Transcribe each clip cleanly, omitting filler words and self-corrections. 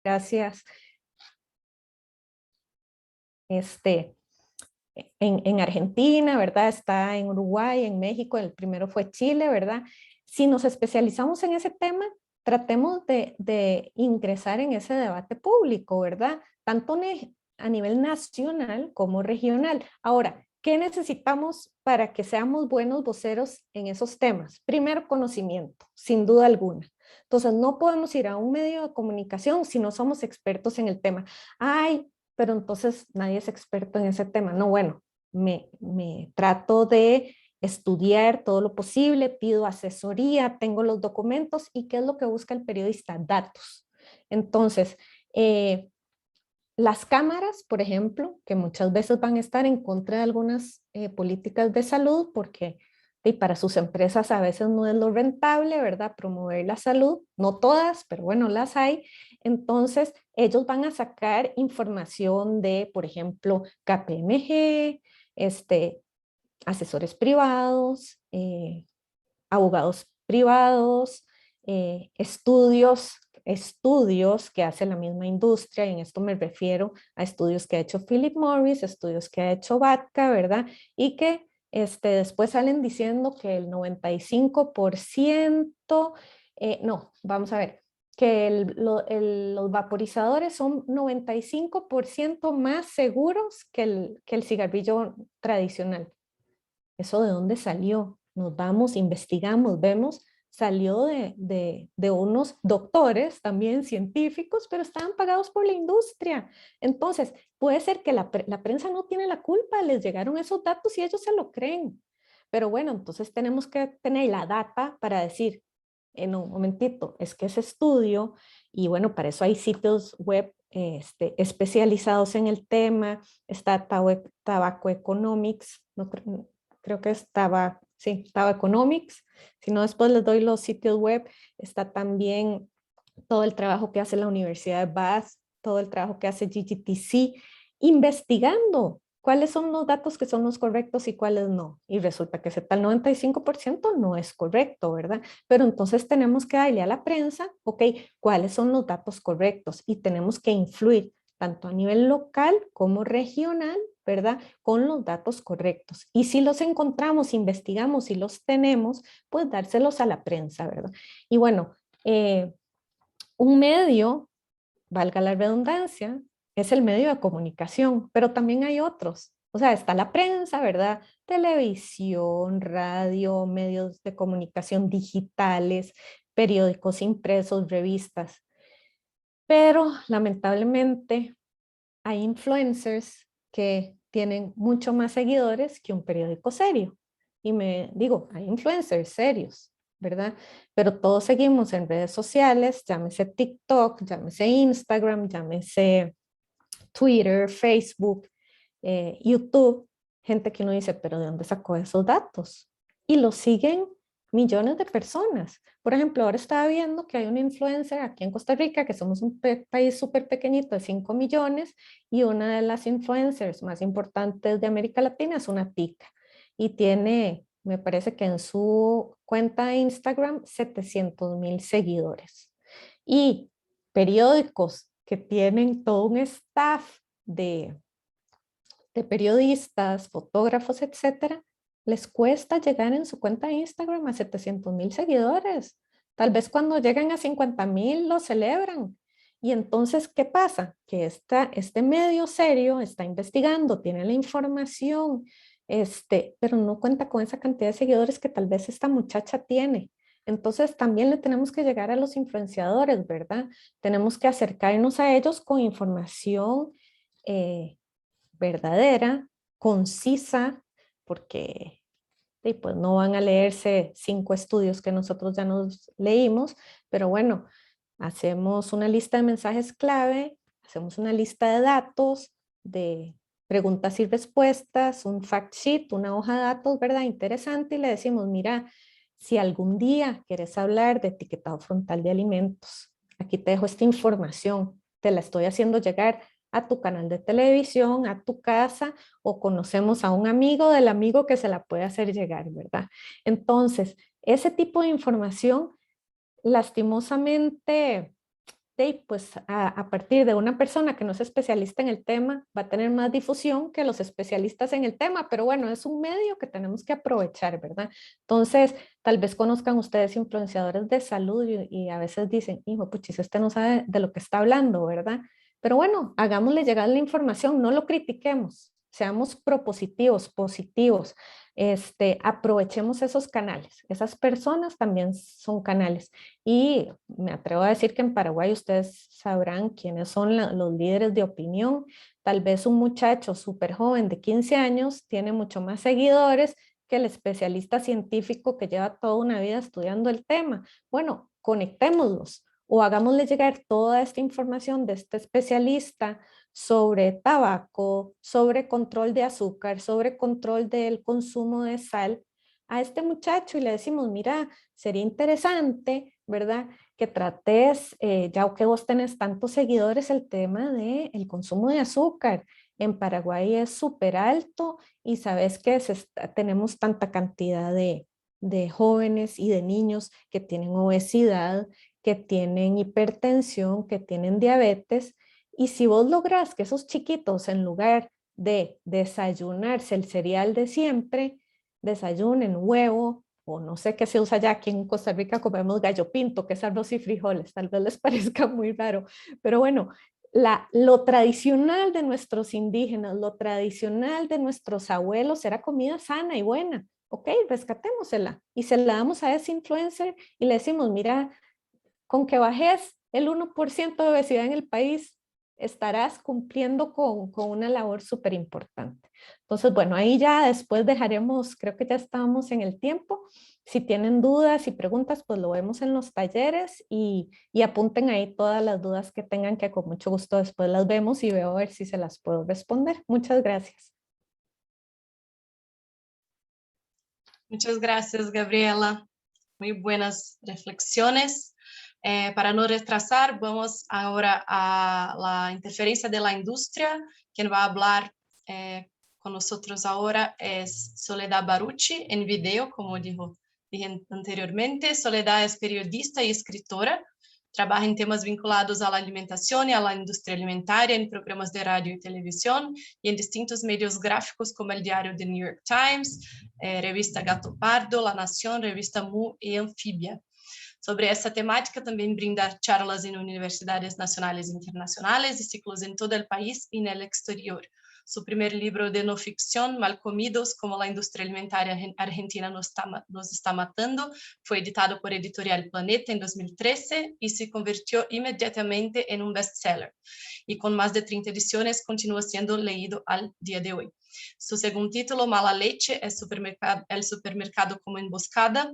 Gracias. En Argentina, ¿verdad? Está en Uruguay, en México, el primero fue Chile, ¿verdad? Si nos especializamos en ese tema, tratemos de ingresar en ese debate público, ¿verdad? Tanto a nivel nacional como regional. Ahora, ¿qué necesitamos para que seamos buenos voceros en esos temas? Primero, conocimiento, sin duda alguna. Entonces, no podemos ir a un medio de comunicación si no somos expertos en el tema. Ay, pero entonces nadie es experto en ese tema. No, bueno, me trato de estudiar todo lo posible, pido asesoría, tengo los documentos y ¿qué es lo que busca el periodista? Datos. Entonces, las cámaras, por ejemplo, que muchas veces van a estar en contra de algunas políticas de salud porque y para sus empresas a veces no es lo rentable, ¿verdad? Promover la salud, no todas, pero bueno, las hay. Entonces, ellos van a sacar información de, por ejemplo, KPMG, asesores privados, abogados privados, estudios que hace la misma industria, y en esto me refiero a estudios que ha hecho Philip Morris, estudios que ha hecho Batka, ¿verdad? Y que después salen diciendo que el 95%, no, vamos a ver, que los vaporizadores son 95% más seguros que el cigarrillo tradicional. ¿Eso de dónde salió? Nos vamos, investigamos, vemos, salió de unos doctores, también científicos, pero estaban pagados por la industria. Entonces, puede ser que la prensa no tiene la culpa, les llegaron esos datos y ellos se lo creen. Pero bueno, entonces tenemos que tener la data para decir, en un momentito, es que ese estudio, y bueno, para eso hay sitios web especializados en el tema, está Tabaco Economics, no, creo que estaba, sí, estaba Economics, si no después les doy los sitios web, está también todo el trabajo que hace la Universidad de Bath, todo el trabajo que hace GGTC, investigando cuáles son los datos que son los correctos y cuáles no. Y resulta que ese tal 95% no es correcto, ¿verdad? Pero entonces tenemos que darle a la prensa, ok, cuáles son los datos correctos y tenemos que influir tanto a nivel local como regional, ¿verdad? Con los datos correctos. Y si los encontramos, investigamos y los tenemos, pues dárselos a la prensa, ¿verdad? Y bueno, un medio, valga la redundancia, es el medio de comunicación, pero también hay otros. O sea, está la prensa, ¿verdad? Televisión, radio, medios de comunicación digitales, periódicos impresos, revistas. Pero lamentablemente hay influencers que tienen mucho más seguidores que un periódico serio. Y me digo, hay influencers serios, ¿verdad? Pero todos seguimos en redes sociales, llámese TikTok, llámese Instagram, llámese Twitter, Facebook, YouTube, gente que uno dice, pero ¿de dónde sacó esos datos? Y lo siguen millones de personas. Por ejemplo, ahora estaba viendo que hay una influencer aquí en Costa Rica, que somos un país súper pequeñito de 5 millones, y una de las influencers más importantes de América Latina es una tica. Y tiene, me parece que en su cuenta de Instagram, 700,000 seguidores. Y periódicos que tienen todo un staff de, de periodistas, fotógrafos, etcétera, les cuesta llegar en su cuenta de Instagram a 700,000 seguidores. Tal vez cuando llegan a 50,000 lo celebran. Y entonces, ¿qué pasa? Que este medio serio está investigando, tiene la información, pero no cuenta con esa cantidad de seguidores que tal vez esta muchacha tiene. Entonces, también le tenemos que llegar a los influenciadores, ¿verdad? Tenemos que acercarnos a ellos con información verdadera, concisa, porque pues no van a leerse 5 estudios que nosotros ya nos leímos, pero bueno, hacemos una lista de mensajes clave, hacemos una lista de datos, de preguntas y respuestas, un fact sheet, una hoja de datos, ¿verdad? Interesante, y le decimos, mira, si algún día quieres hablar de etiquetado frontal de alimentos, aquí te dejo esta información, te la estoy haciendo llegar a tu canal de televisión, a tu casa, o conocemos a un amigo del amigo que se la puede hacer llegar, ¿verdad? Entonces, ese tipo de información, lastimosamente, pues a partir de una persona que no es especialista en el tema, va a tener más difusión que los especialistas en el tema, pero bueno, es un medio que tenemos que aprovechar, ¿verdad? Entonces, tal vez conozcan ustedes influenciadores de salud y a veces dicen, hijo, puchis, este no sabe de lo que está hablando, ¿verdad? Pero bueno, hagámosle llegar la información, no lo critiquemos, seamos propositivos, positivos, aprovechemos esos canales. Esas personas también son canales. Y me atrevo a decir que en Paraguay ustedes sabrán quiénes son los líderes de opinión. Tal vez un muchacho súper joven de 15 años tiene mucho más seguidores que el especialista científico que lleva toda una vida estudiando el tema. Bueno, conectémoslos o hagámosle llegar toda esta información de este especialista sobre tabaco, sobre control de azúcar, sobre control del consumo de sal a este muchacho y le decimos, mira, sería interesante, ¿verdad? Que trates, ya que vos tenés tantos seguidores, el tema del consumo de azúcar. En Paraguay es súper alto y sabes que tenemos tanta cantidad de jóvenes y de niños que tienen obesidad, que tienen hipertensión, que tienen diabetes. Y si vos lográs que esos chiquitos, en lugar de desayunarse el cereal de siempre, desayunen huevo, o no sé qué se usa ya, aquí en Costa Rica comemos gallo pinto, que es arroz y frijoles, tal vez les parezca muy raro, pero bueno, lo tradicional de nuestros indígenas, lo tradicional de nuestros abuelos era comida sana y buena. Ok, rescatémosela y se la damos a ese influencer y le decimos, mira, con que bajes el 1% de obesidad en el país, estarás cumpliendo con una labor súper importante. Entonces, bueno, ahí ya después dejaremos, creo que ya estamos en el tiempo. Si tienen dudas y preguntas, pues lo vemos en los talleres y apunten ahí todas las dudas que tengan, que con mucho gusto después las vemos y veo a ver si se las puedo responder. Muchas gracias. Muchas gracias, Gabriela. Muy buenas reflexiones. Para no retrasar, vamos ahora a la interferencia de la industria. Quien va a hablar con nosotros ahora es Soledad Barucci, en video, como dije anteriormente. Soledad es periodista y escritora. Trabaja en temas vinculados a la alimentación y a la industria alimentaria en programas de radio y televisión y en distintos medios gráficos como el diario The New York Times, revista Gato Pardo, La Nación, revista Mu y Anfibia. Sobre esta temática también brinda charlas en universidades nacionales e internacionales y ciclos en todo el país y en el exterior. Su primer libro de no ficción, Malcomidos, como la industria alimentaria argentina nos está matando, fue editado por Editorial Planeta en 2013 y se convirtió inmediatamente en un bestseller. Y con más de 30 ediciones continúa siendo leído al día de hoy. Su segundo título, Mala Leche, El supermercado como emboscada,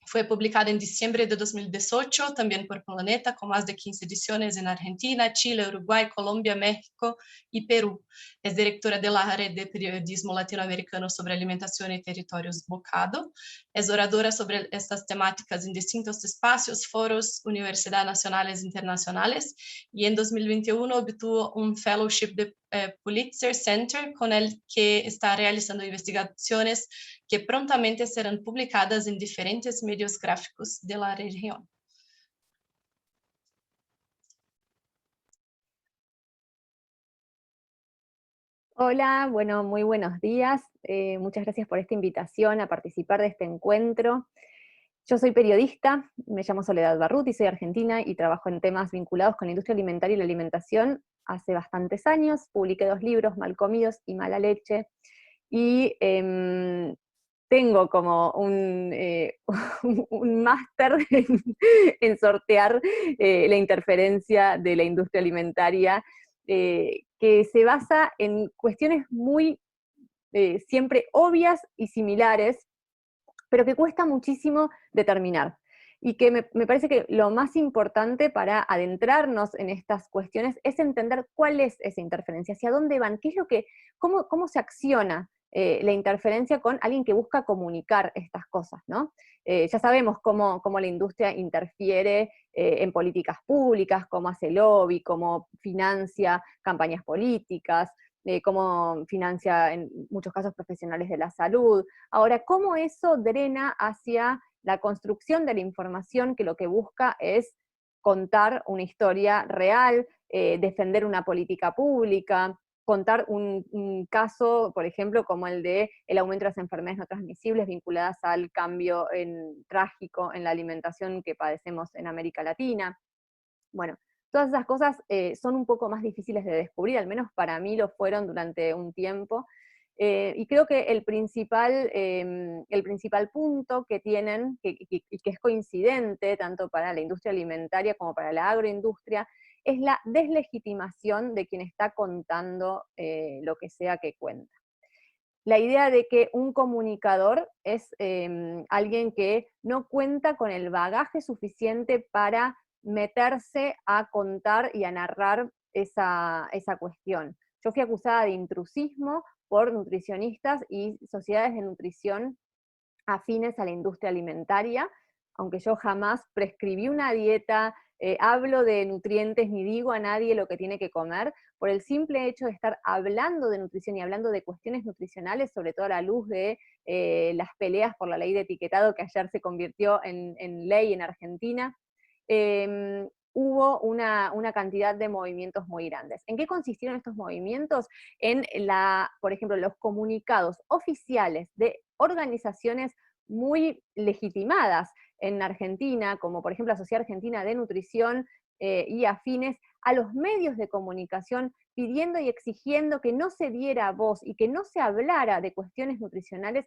fue publicado en diciembre de 2018, también por Planeta, con más de 15 ediciones en Argentina, Chile, Uruguay, Colombia, México y Perú. Es directora de la Red de Periodismo Latinoamericano sobre Alimentación y Territorios Bocado. Es oradora sobre estas temáticas en distintos espacios, foros, universidades nacionales e internacionales. Y en 2021 obtuvo un fellowship de Pulitzer Center, con el que está realizando investigaciones que prontamente serán publicadas en diferentes medios gráficos de la región. Hola, bueno, muy buenos días. Muchas gracias por esta invitación a participar de este encuentro. Yo soy periodista, me llamo Soledad Barruti, soy argentina y trabajo en temas vinculados con la industria alimentaria y la alimentación hace bastantes años. Publiqué 2 libros, Malcomidos y Mala Leche, y tengo como un máster en sortear la interferencia de la industria alimentaria, que se basa en cuestiones muy siempre obvias y similares, pero que cuesta muchísimo determinar. Y que me parece que lo más importante para adentrarnos en estas cuestiones es entender cuál es esa interferencia, hacia dónde van, qué es lo que, cómo se acciona la interferencia con alguien que busca comunicar estas cosas, ¿no? Ya sabemos cómo la industria interfiere en políticas públicas, cómo hace lobby, cómo financia campañas políticas, cómo financia en muchos casos profesionales de la salud. Ahora, ¿cómo eso drena hacia la construcción de la información que lo que busca es contar una historia real, defender una política pública, contar un caso, por ejemplo, como el de el aumento de las enfermedades no transmisibles vinculadas al cambio trágico en la alimentación que padecemos en América Latina. Bueno, todas esas cosas son un poco más difíciles de descubrir, al menos para mí lo fueron durante un tiempo, y creo que el principal punto que tienen, y que es coincidente tanto para la industria alimentaria como para la agroindustria, es la deslegitimación de quien está contando lo que sea que cuenta. La idea de que un comunicador es alguien que no cuenta con el bagaje suficiente para meterse a contar y a narrar esa cuestión. Yo fui acusada de intrusismo por nutricionistas y sociedades de nutrición afines a la industria alimentaria, aunque yo jamás prescribí una dieta, hablo de nutrientes ni digo a nadie lo que tiene que comer, por el simple hecho de estar hablando de nutrición y hablando de cuestiones nutricionales, sobre todo a la luz de las peleas por la ley de etiquetado que ayer se convirtió en ley en Argentina, hubo una cantidad de movimientos muy grandes. ¿En qué consistieron estos movimientos? Por ejemplo, los comunicados oficiales de organizaciones muy legitimadas en Argentina, como por ejemplo la Sociedad Argentina de Nutrición y afines, a los medios de comunicación pidiendo y exigiendo que no se diera voz y que no se hablara de cuestiones nutricionales,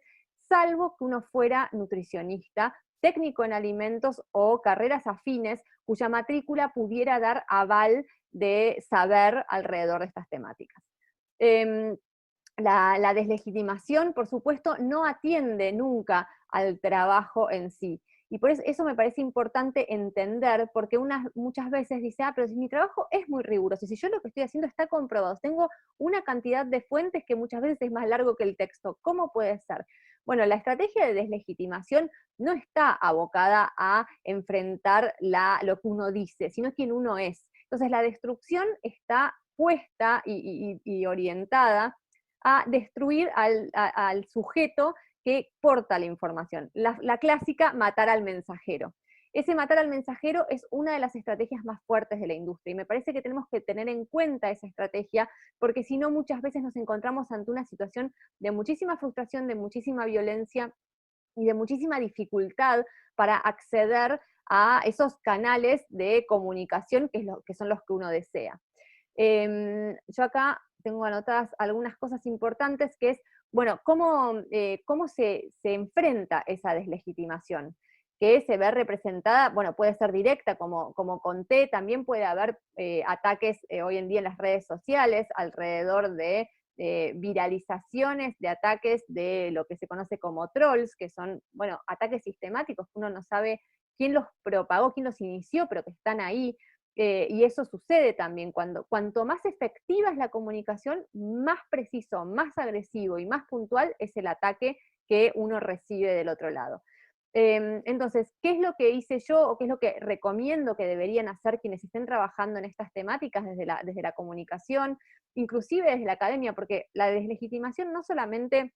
salvo que uno fuera nutricionista, técnico en alimentos o carreras afines, cuya matrícula pudiera dar aval de saber alrededor de estas temáticas. La deslegitimación, por supuesto, no atiende nunca al trabajo en sí. Y por eso me parece importante entender, porque muchas veces dice, pero si mi trabajo es muy riguroso, si yo lo que estoy haciendo está comprobado, tengo una cantidad de fuentes que muchas veces es más largo que el texto, ¿cómo puede ser? Bueno, la estrategia de deslegitimación no está abocada a enfrentar lo que uno dice, sino quien uno es. Entonces la destrucción está puesta y orientada a destruir al sujeto que porta la información. La clásica, matar al mensajero. Ese matar al mensajero es una de las estrategias más fuertes de la industria, y me parece que tenemos que tener en cuenta esa estrategia, porque si no muchas veces nos encontramos ante una situación de muchísima frustración, de muchísima violencia y de muchísima dificultad para acceder a esos canales de comunicación que son los que uno desea. Yo acá tengo anotadas algunas cosas importantes, que es, bueno, cómo se enfrenta esa deslegitimación, que se ve representada, bueno, puede ser directa, como conté, también puede haber ataques hoy en día en las redes sociales, alrededor de viralizaciones de ataques de lo que se conoce como trolls, que son, bueno, ataques sistemáticos, uno no sabe quién los propagó, quién los inició, pero que están ahí. Y eso sucede también, cuanto más efectiva es la comunicación, más preciso, más agresivo y más puntual es el ataque que uno recibe del otro lado. Entonces, ¿qué es lo que hice yo o qué es lo que recomiendo que deberían hacer quienes estén trabajando en estas temáticas desde la comunicación, inclusive desde la academia? Porque la deslegitimación no solamente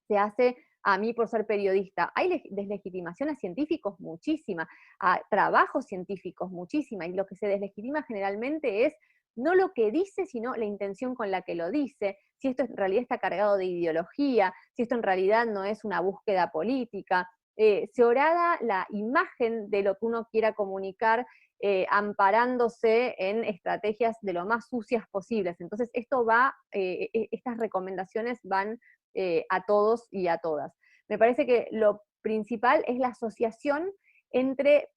se hace a mí por ser periodista, hay deslegitimación a científicos muchísima, a trabajos científicos muchísima, y lo que se deslegitima generalmente es no lo que dice, sino la intención con la que lo dice, si esto en realidad está cargado de ideología, si esto en realidad no es una búsqueda política. Se orada la imagen de lo que uno quiera comunicar, amparándose en estrategias de lo más sucias posibles. Entonces estas recomendaciones van a todos y a todas. Me parece que lo principal es la asociación entre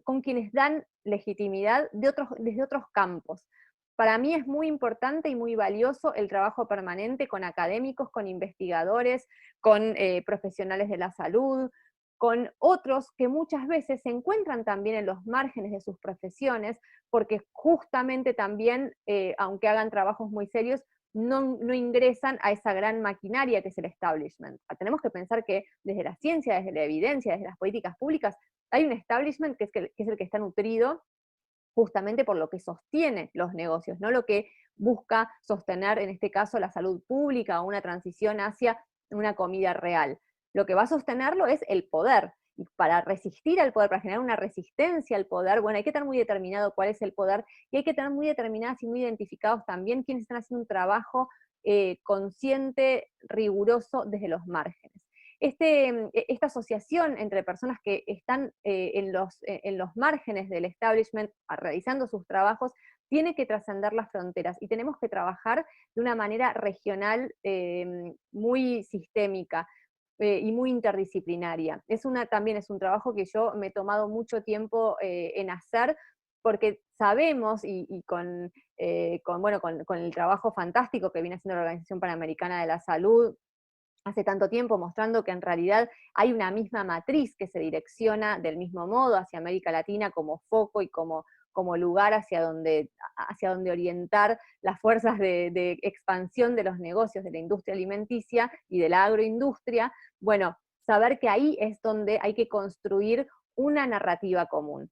con quienes dan legitimidad desde otros campos. Para mí es muy importante y muy valioso el trabajo permanente con académicos, con investigadores, con profesionales de la salud, con otros que muchas veces se encuentran también en los márgenes de sus profesiones, porque justamente también, aunque hagan trabajos muy serios, no ingresan a esa gran maquinaria que es el establishment. Tenemos que pensar que desde la ciencia, desde la evidencia, desde las políticas públicas, hay un establishment que es el que está nutrido justamente por lo que sostiene los negocios, no lo que busca sostener, en este caso, la salud pública o una transición hacia una comida real. Lo que va a sostenerlo es el poder, y para resistir al poder, para generar una resistencia al poder, bueno, hay que tener muy determinado cuál es el poder, y hay que tener muy determinadas y muy identificados también quienes están haciendo un trabajo consciente, riguroso desde los márgenes. Esta asociación entre personas que están en los márgenes del establishment realizando sus trabajos tiene que trascender las fronteras, y tenemos que trabajar de una manera regional muy sistémica y muy interdisciplinaria. También es un trabajo que yo me he tomado mucho tiempo en hacer, porque sabemos, y con el trabajo fantástico que viene haciendo la Organización Panamericana de la Salud hace tanto tiempo, mostrando que en realidad hay una misma matriz que se direcciona del mismo modo hacia América Latina como foco y como lugar hacia donde orientar las fuerzas de expansión de los negocios de la industria alimenticia y de la agroindustria. Bueno, saber que ahí es donde hay que construir una narrativa común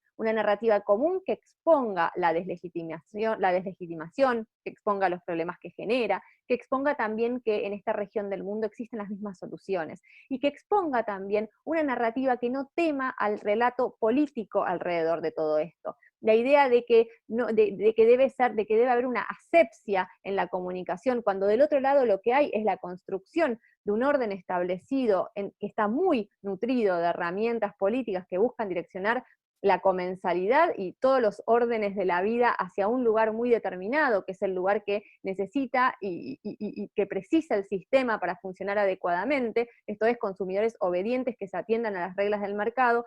que exponga la deslegitimación, que exponga los problemas que genera, que exponga también que en esta región del mundo existen las mismas soluciones, y que exponga también una narrativa que no tema al relato político alrededor de todo esto. La idea de que debe haber una asepsia en la comunicación, cuando del otro lado lo que hay es la construcción de un orden establecido que está muy nutrido de herramientas políticas que buscan direccionar la comensalidad y todos los órdenes de la vida hacia un lugar muy determinado, que es el lugar que necesita y que precisa el sistema para funcionar adecuadamente, esto es, consumidores obedientes que se atiendan a las reglas del mercado,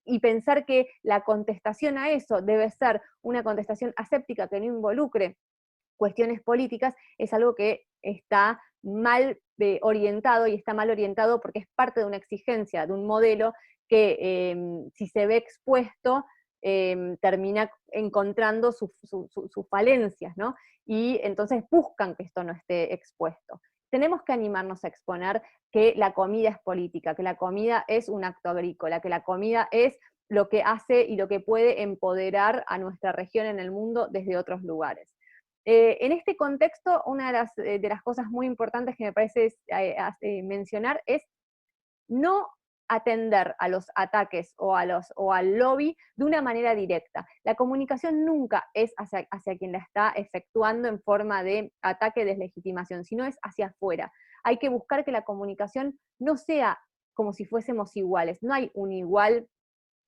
y pensar que la contestación a eso debe ser una contestación aséptica que no involucre cuestiones políticas, es algo que está mal orientado, y está mal orientado porque es parte de una exigencia, de un modelo que si se ve expuesto, termina encontrando sus falencias, ¿no? Y entonces buscan que esto no esté expuesto. Tenemos que animarnos a exponer que la comida es política, que la comida es un acto agrícola, que la comida es lo que hace y lo que puede empoderar a nuestra región en el mundo desde otros lugares. En este contexto, una de las cosas muy importantes que me parece mencionar es no atender a los ataques o al lobby de una manera directa. La comunicación nunca es hacia quien la está efectuando en forma de ataque, deslegitimación, sino es hacia afuera. Hay que buscar que la comunicación no sea como si fuésemos iguales. No hay un igual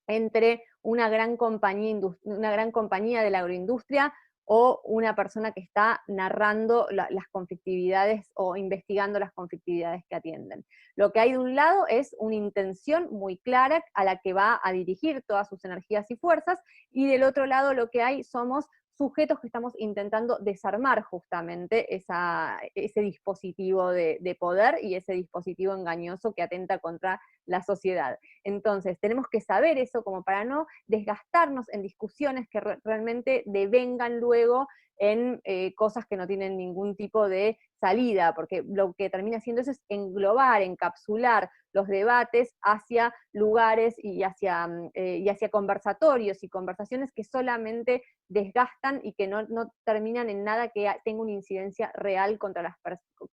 entre una gran compañía de la agroindustria o una persona que está narrando las conflictividades o investigando las conflictividades que atienden. Lo que hay de un lado es una intención muy clara a la que va a dirigir todas sus energías y fuerzas, y del otro lado lo que hay somos sujetos que estamos intentando desarmar justamente ese dispositivo de poder y ese dispositivo engañoso que atenta contra la sociedad. Entonces, tenemos que saber eso como para no desgastarnos en discusiones que realmente devengan luego en cosas que no tienen ningún tipo de salida, porque lo que termina haciendo eso es englobar, encapsular los debates hacia lugares y hacia conversatorios y conversaciones que solamente desgastan y que no terminan en nada que tenga una incidencia real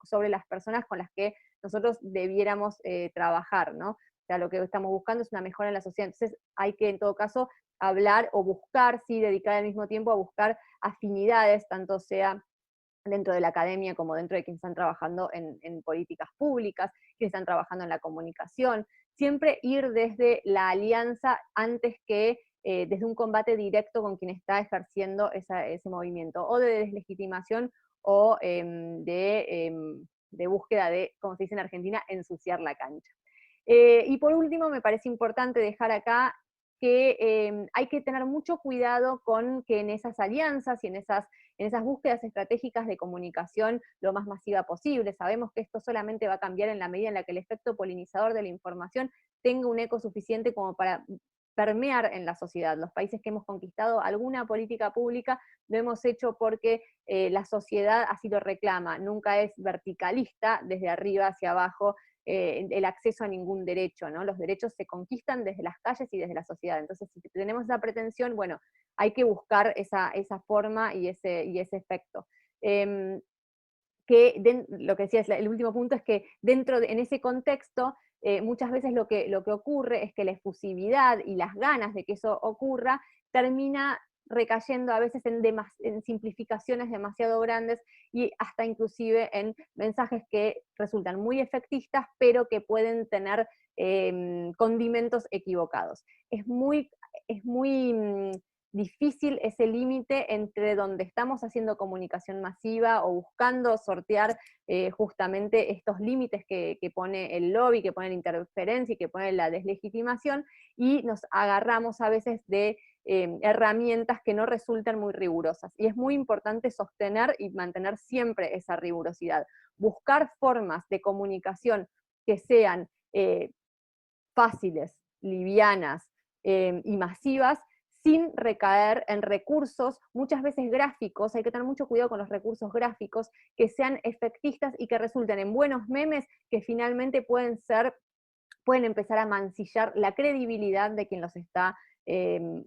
sobre las personas con las que nosotros debiéramos trabajar, ¿no? O sea, lo que estamos buscando es una mejora en la sociedad. Entonces hay que, en todo caso, hablar o buscar, sí, dedicar al mismo tiempo a buscar afinidades, tanto sea dentro de la academia como dentro de quienes están trabajando en políticas públicas, quienes están trabajando en la comunicación. Siempre ir desde la alianza antes que desde un combate directo con quien está ejerciendo ese movimiento, o de deslegitimación o de búsqueda de, como se dice en Argentina, ensuciar la cancha. Y por último, me parece importante dejar acá que hay que tener mucho cuidado con que en esas alianzas y en esas búsquedas estratégicas de comunicación lo más masiva posible. Sabemos que esto solamente va a cambiar en la medida en la que el efecto polinizador de la información tenga un eco suficiente como para permear en la sociedad. Los países que hemos conquistado alguna política pública lo hemos hecho porque la sociedad así lo reclama, nunca es verticalista desde arriba hacia abajo el acceso a ningún derecho, ¿no? Los derechos se conquistan desde las calles y desde la sociedad. Entonces, si tenemos esa pretensión, bueno, hay que buscar esa forma y ese efecto. Lo que decía, el último punto es que en ese contexto, muchas veces lo que ocurre es que la efusividad y las ganas de que eso ocurra termina recayendo a veces en simplificaciones demasiado grandes y hasta inclusive en mensajes que resultan muy efectistas, pero que pueden tener condimentos equivocados. Es muy difícil ese límite entre donde estamos haciendo comunicación masiva o buscando sortear justamente estos límites que pone el lobby, que pone la interferencia y que pone la deslegitimación, y nos agarramos a veces de herramientas que no resultan muy rigurosas. Y es muy importante sostener y mantener siempre esa rigurosidad. Buscar formas de comunicación que sean fáciles, livianas y masivas, sin recaer en recursos, muchas veces gráficos. Hay que tener mucho cuidado con los recursos gráficos, que sean efectistas y que resulten en buenos memes que finalmente pueden empezar a mancillar la credibilidad de quien los está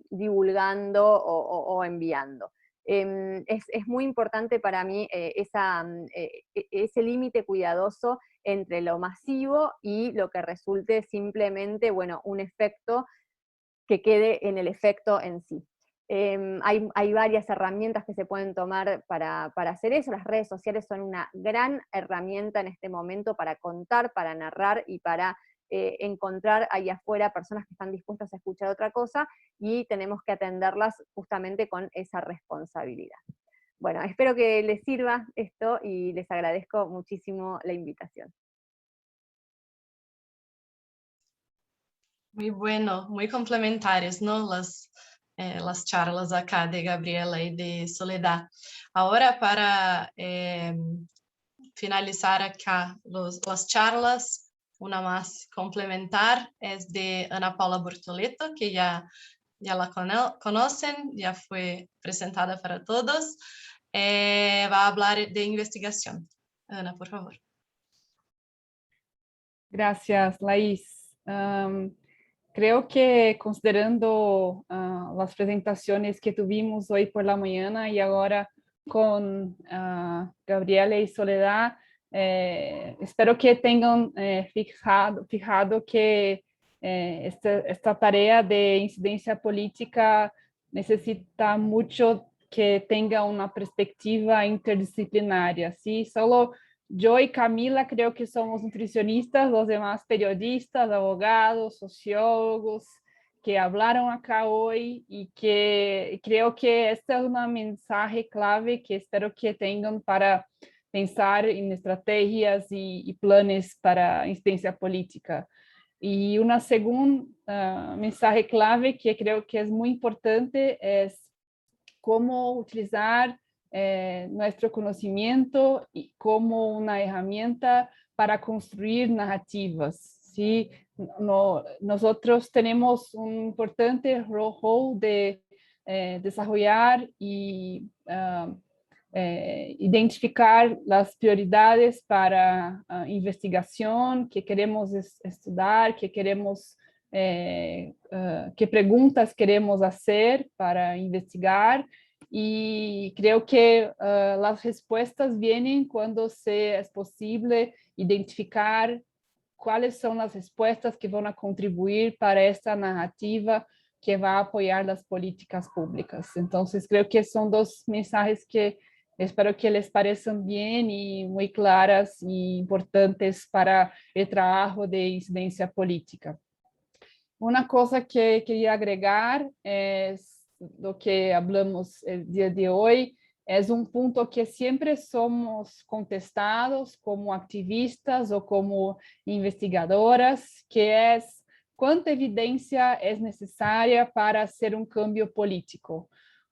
divulgando o enviando. Es muy importante para mí ese límite cuidadoso entre lo masivo y lo que resulte simplemente, bueno, un efecto que quede en el efecto en sí. Hay varias herramientas que se pueden tomar para hacer eso. Las redes sociales son una gran herramienta en este momento para contar, para narrar y para encontrar ahí afuera personas que están dispuestas a escuchar otra cosa, y tenemos que atenderlas justamente con esa responsabilidad. Bueno, espero que les sirva esto y les agradezco muchísimo la invitación. Muy bueno, muy complementarias, ¿no? Las charlas acá de Gabriela y de Soledad. Ahora, para finalizar acá las charlas, una más complementar es de Ana Paula Bortoleto, que ya la conocen, ya fue presentada para todos. Va a hablar de investigación. Ana, por favor. Gracias, Laís. Creo que considerando las presentaciones que tuvimos hoy por la mañana y ahora con Gabriela y Soledad, espero que tengan fijado que esta tarea de incidencia política necesita mucho que tenga una perspectiva interdisciplinaria, ¿sí? Solo yo y Camila creo que somos nutricionistas, los demás periodistas, abogados, sociólogos que hablaron acá hoy, y que creo que este es un mensaje clave que espero que tengan para pensar en estrategias y planes para incidencia política. Y una segunda mensaje clave que creo que es muy importante es cómo utilizar nuestro conocimiento y como una herramienta para construir narrativas, ¿sí? Nosotros tenemos un importante rol de desarrollar y identificar las prioridades para investigación que queremos estudar, que queremos qué preguntas queremos hacer para investigar, y creo que las respuestas vienen cuando es posible identificar cuáles son las respuestas que van a contribuir para esta narrativa que va a apoyar las políticas públicas. Entonces creo que son dos mensajes que espero que les parezcan bien y muy claras y importantes para el trabajo de incidencia política. Una cosa que quería agregar es lo que hablamos el día de hoy. Es un punto que siempre somos contestados como activistas o como investigadoras, que es cuánta evidencia es necesaria para hacer un cambio político.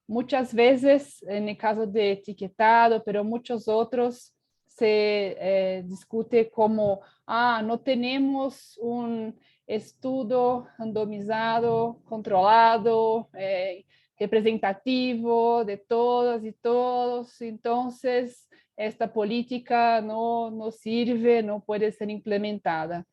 Muchas veces, en el caso de etiquetado, pero muchos otros, se discute como, no tenemos un estudo randomizado, controlado, representativo de todas y todos, entonces esta política no sirve, no puede ser implementada.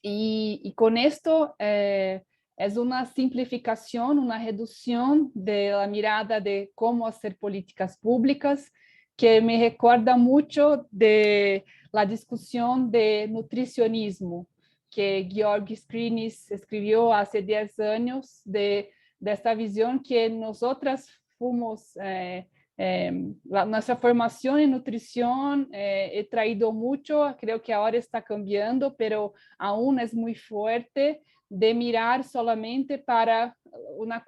Y con esto es una simplificación, una reducción de la mirada de cómo hacer políticas públicas, que me recuerda mucho de la discusión de nutricionismo. que Georgi Skrinis escribió hace 10 años de esta visión que nosotras fuimos, nuestra formación en nutrición he traído mucho, creo que ahora está cambiando, pero aún es muy fuerte de mirar solamente para una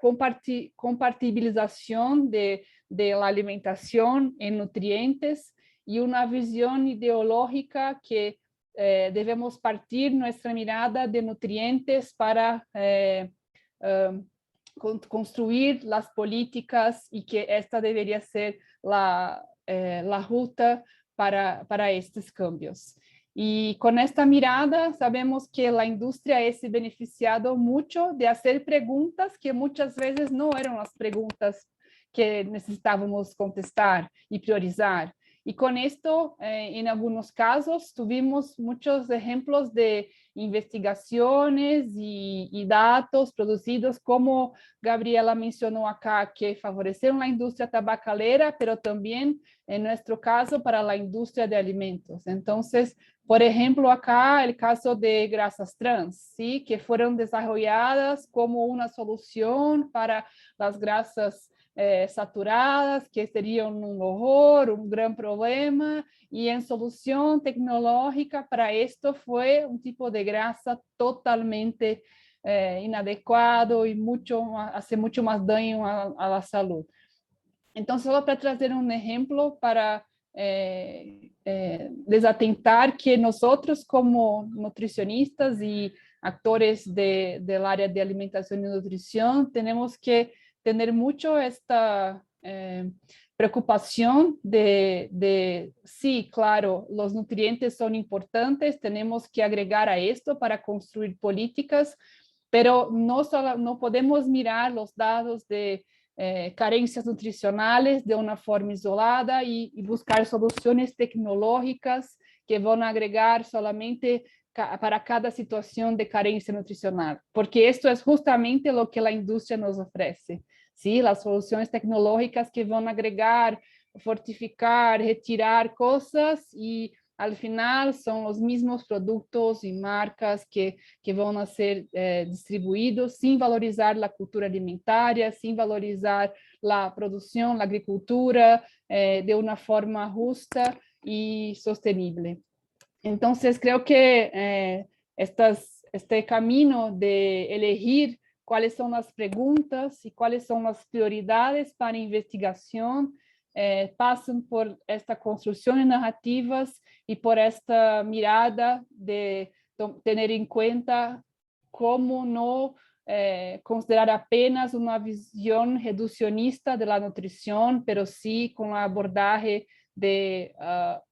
compartibilización de la alimentación en nutrientes y una visión ideológica que debemos partir nuestra mirada de nutrientes para construir las políticas y que esta debería ser la ruta para estos cambios. Y con esta mirada sabemos que la industria es beneficiado mucho de hacer preguntas que muchas veces no eran las preguntas que necesitábamos contestar y priorizar. Y con esto, en algunos casos, tuvimos muchos ejemplos de investigaciones y datos producidos, como Gabriela mencionó acá, que favorecieron la industria tabacalera, pero también, en nuestro caso, para la industria de alimentos. Entonces, por ejemplo, acá el caso de grasas trans, ¿sí? Que fueron desarrolladas como una solución para las grasas saturadas, que serían un horror, un gran problema, y en solución tecnológica para esto fue un tipo de grasa totalmente inadecuado y hace mucho más daño a la salud. Entonces, solo para trazer un ejemplo para desatentar que nosotros como nutricionistas y actores del área de alimentación y nutrición tenemos que tener mucho esta preocupación de sí, claro, los nutrientes son importantes, tenemos que agregar a esto para construir políticas, pero no podemos mirar los datos de carencias nutricionales de una forma isolada y buscar soluciones tecnológicas que van a agregar solamente para cada situación de carencia nutricional, porque esto es justamente lo que la industria nos ofrece, ¿sí? Las soluciones tecnológicas que van a agregar, fortificar, retirar cosas y al final son los mismos productos y marcas que van a ser distribuidos sin valorizar la cultura alimentaria, sin valorizar la producción, la agricultura de una forma justa y sostenible. Entonces, creo que este camino de elegir cuáles son las preguntas y cuáles son las prioridades para investigación pasan por esta construcción de narrativas y por esta mirada de tener en cuenta cómo no considerar apenas una visión reduccionista de la nutrición, pero sí con un abordaje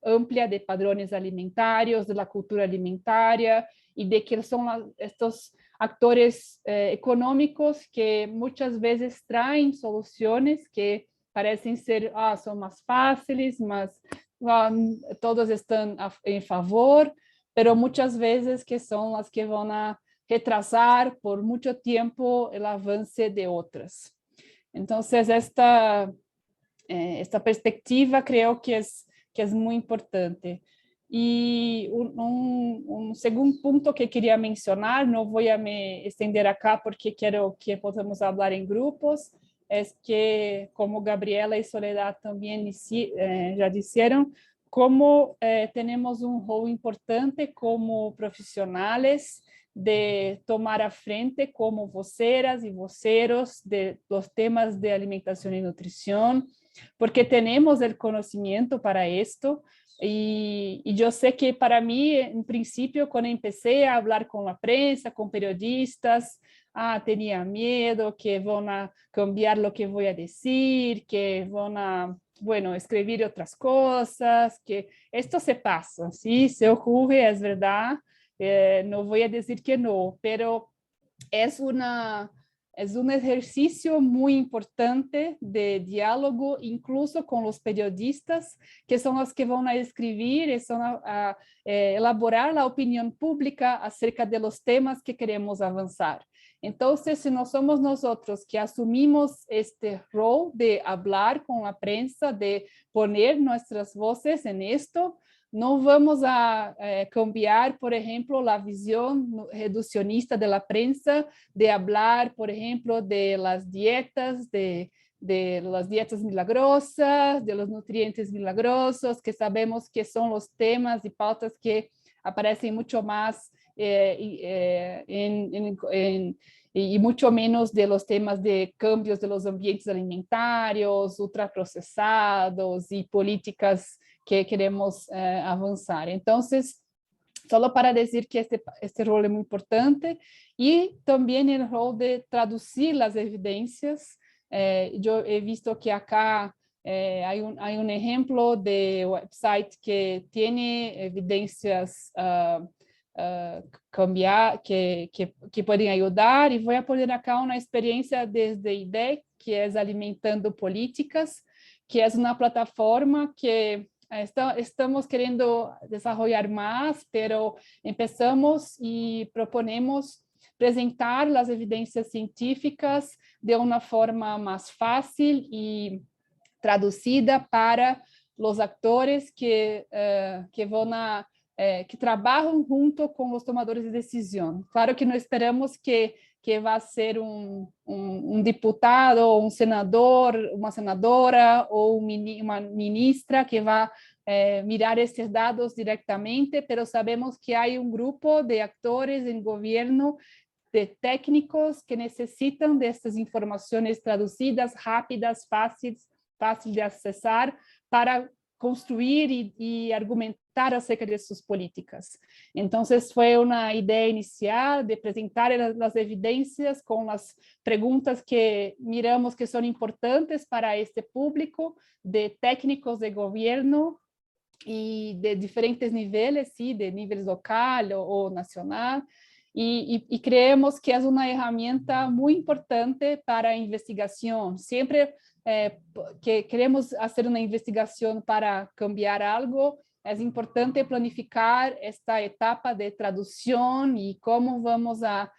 amplia de padrões alimentarios, de la cultura alimentaria y de que son estos actores económicos que muchas veces traen soluciones que parecen ser, son más fáciles, todos están en favor, pero muchas veces que son las que van a retrasar por mucho tiempo el avance de otras. Entonces, esta perspectiva creo que es muy importante. Y un segundo punto que quería mencionar, no voy a me extender acá porque quiero que podamos hablar en grupos, es que, como Gabriela y Soledad también ya dijeron, como tenemos un rol importante como profesionales de tomar a frente como voceras y voceros de los temas de alimentación y nutrición, porque tenemos el conocimiento para esto. Y yo sé que para mí, en principio, cuando empecé a hablar con la prensa, con periodistas, tenía miedo que van a cambiar lo que voy a decir, que van a, bueno, escribir otras cosas, que esto se pasa, ¿sí? Se ocurre, es verdad, no voy a decir que no, pero es un ejercicio muy importante de diálogo, incluso con los periodistas, que son los que van a escribir y son a elaborar la opinión pública acerca de los temas que queremos avanzar. Entonces, si no somos nosotros que asumimos este rol de hablar con la prensa, de poner nuestras voces en esto, no vamos a cambiar, por ejemplo, la visión reduccionista de la prensa de hablar, por ejemplo, de las dietas, de las dietas milagrosas, de los nutrientes milagrosos, que sabemos que son los temas y pautas que aparecen mucho más y mucho menos de los temas de cambios de los ambientes alimentarios, ultraprocesados y políticas que queremos avanzar. Entonces, solo para decir que este rol es muy importante y también el rol de traducir las evidencias. Yo he visto que acá hay un ejemplo de website que tiene evidencias que pueden ayudar, y voy a poner acá una experiencia desde IDEC, que es Alimentando Políticas, que es una plataforma que estamos queriendo desarrollar más, pero empezamos y proponemos presentar las evidencias científicas de una forma más fácil y traducida para los actores que que trabajan junto con los tomadores de decisión. Claro que no esperamos que va a ser un diputado, un senador, una senadora o una ministra que va a mirar estos datos directamente, pero sabemos que hay un grupo de actores en gobierno, de técnicos que necesitan de estas informaciones traducidas, rápidas, fáciles de accesar para construir y argumentar acerca de sus políticas. Entonces fue una idea inicial de presentar las evidencias con las preguntas que miramos que son importantes para este público, de técnicos de gobierno y de diferentes niveles, ¿sí? De nivel local o nacional. Y creemos que es una herramienta muy importante para investigación. Siempre que queremos hacer una investigación para cambiar algo, es importante planificar esta etapa de traducción y cómo vamos a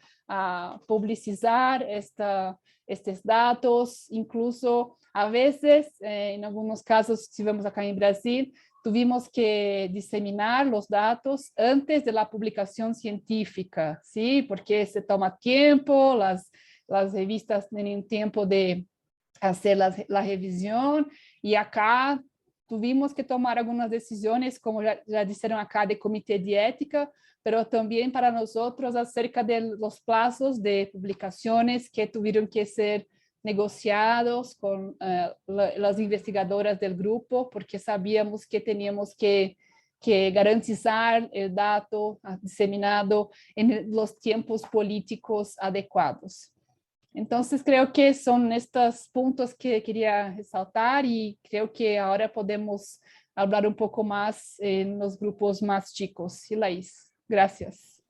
publicizar estos datos. Incluso a veces, en algunos casos, si vemos acá en Brasil, tuvimos que diseminar los datos antes de la publicación científica, ¿sí? Porque se toma tiempo, las revistas tienen tiempo de hacer la revisión, y acá tuvimos que tomar algunas decisiones, como ya dijeron acá, de comité de ética, pero también para nosotros acerca de los plazos de publicaciones que tuvieron que ser negociados con las investigadoras del grupo, porque sabíamos que teníamos que garantizar el dato diseminado en los tiempos políticos adecuados. Entonces, creo que son estos puntos que quería resaltar, y creo que ahora podemos hablar un poco más en los grupos más chicos. Y Laís, gracias.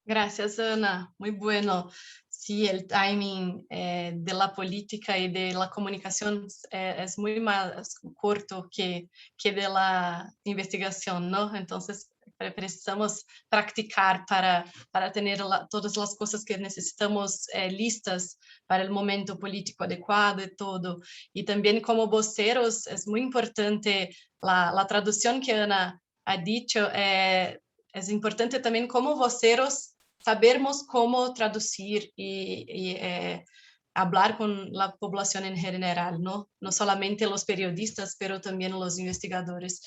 Gracias, Ana. Muy bueno. Sí, el timing de la política y de la comunicación es muy más corto que de la investigación, ¿no? Entonces, precisamos practicar para tener todas las cosas que necesitamos listas para el momento político adecuado y todo. Y también como voceros es muy importante la traducción que Ana ha dicho. Es importante también como voceros sabermos cómo traducir y hablar con la población en general, ¿no? No solamente los periodistas, pero también los investigadores.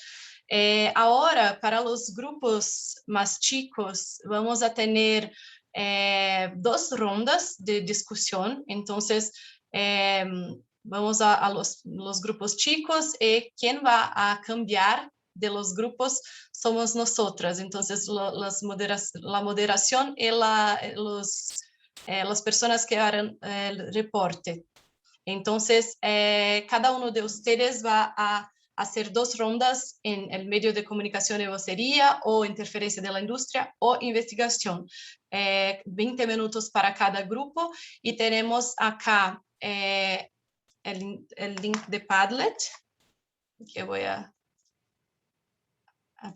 Ahora, para los grupos más chicos, vamos a tener 2 rondas de discusión. Entonces, vamos a los grupos chicos, y quién va a cambiar de los grupos somos nosotras. Entonces, la moderación y las personas que harán el reporte. Entonces, cada uno de ustedes va a hacer 2 rondas en el medio de comunicación y vocería, o interferencia de la industria, o investigación. 20 minutos para cada grupo, y tenemos acá el link de Padlet, que voy a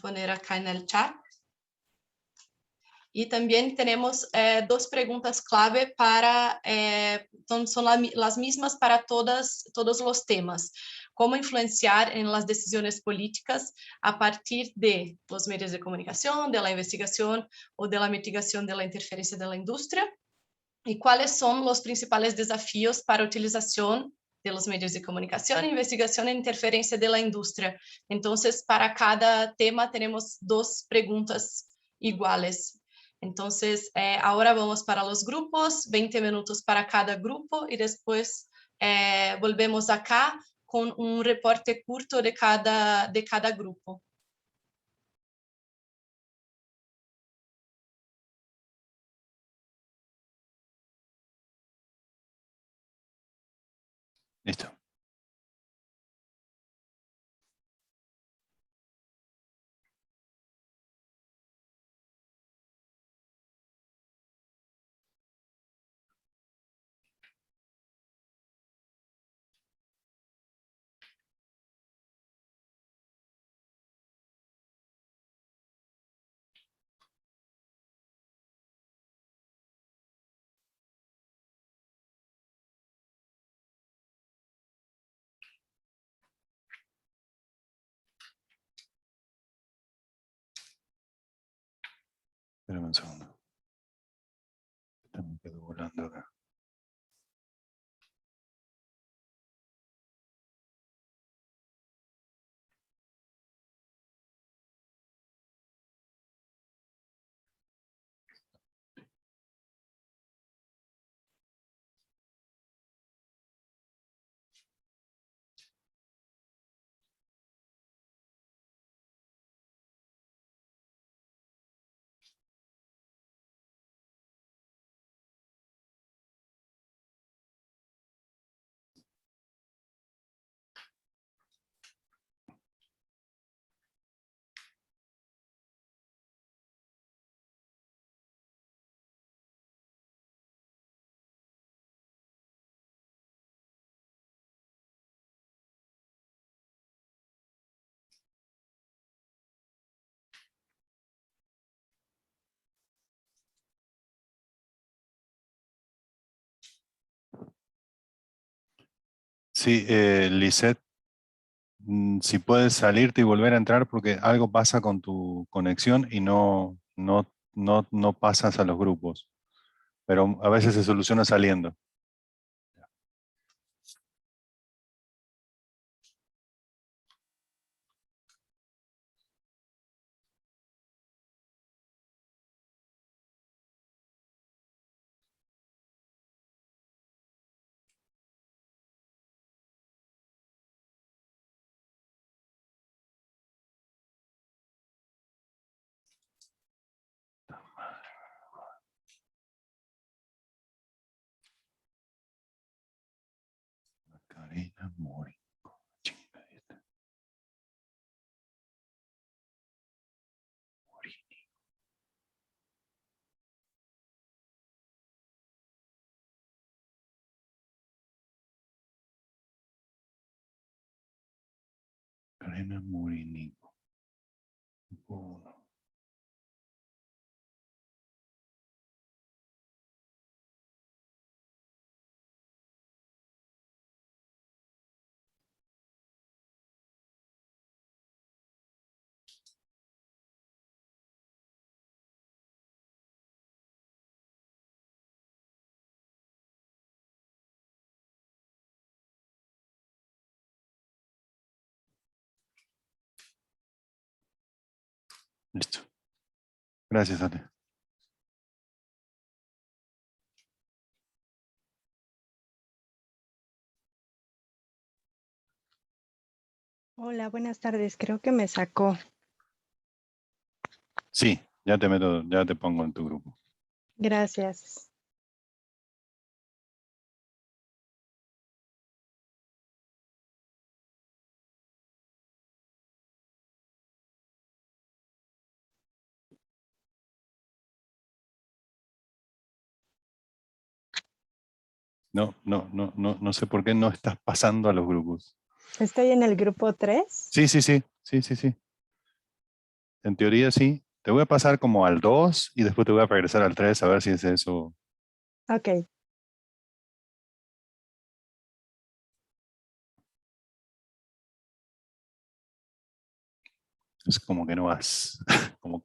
poner acá en el chat. Y también tenemos 2 preguntas clave para, son las mismas para todos los temas. Cómo influenciar en las decisiones políticas a partir de los medios de comunicación, de la investigación o de la mitigación de la interferencia de la industria. Y cuáles son los principales desafíos para utilización de los medios de comunicación, investigación e interferencia de la industria. Entonces, para cada tema tenemos 2 preguntas iguales. Entonces, ahora vamos para los grupos, 20 minutos para cada grupo y después volvemos acá con un reporte corto de cada grupo. Listo. Espérame un segundo. Me quedo volando acá. Sí, Lisette, si puedes salirte y volver a entrar porque algo pasa con tu conexión y no pasas a los grupos. Pero a veces se soluciona saliendo. Karina Mori. Karina Morinico. Listo. Gracias, Ale. Hola, buenas tardes. Creo que me sacó. Sí, ya te pongo en tu grupo. Gracias. No sé por qué no estás pasando a los grupos. Estoy en el grupo 3. Sí. En teoría sí, Te voy a pasar como al 2 y después te voy a regresar al 3 a ver si es eso. Ok. Es como que no vas. Como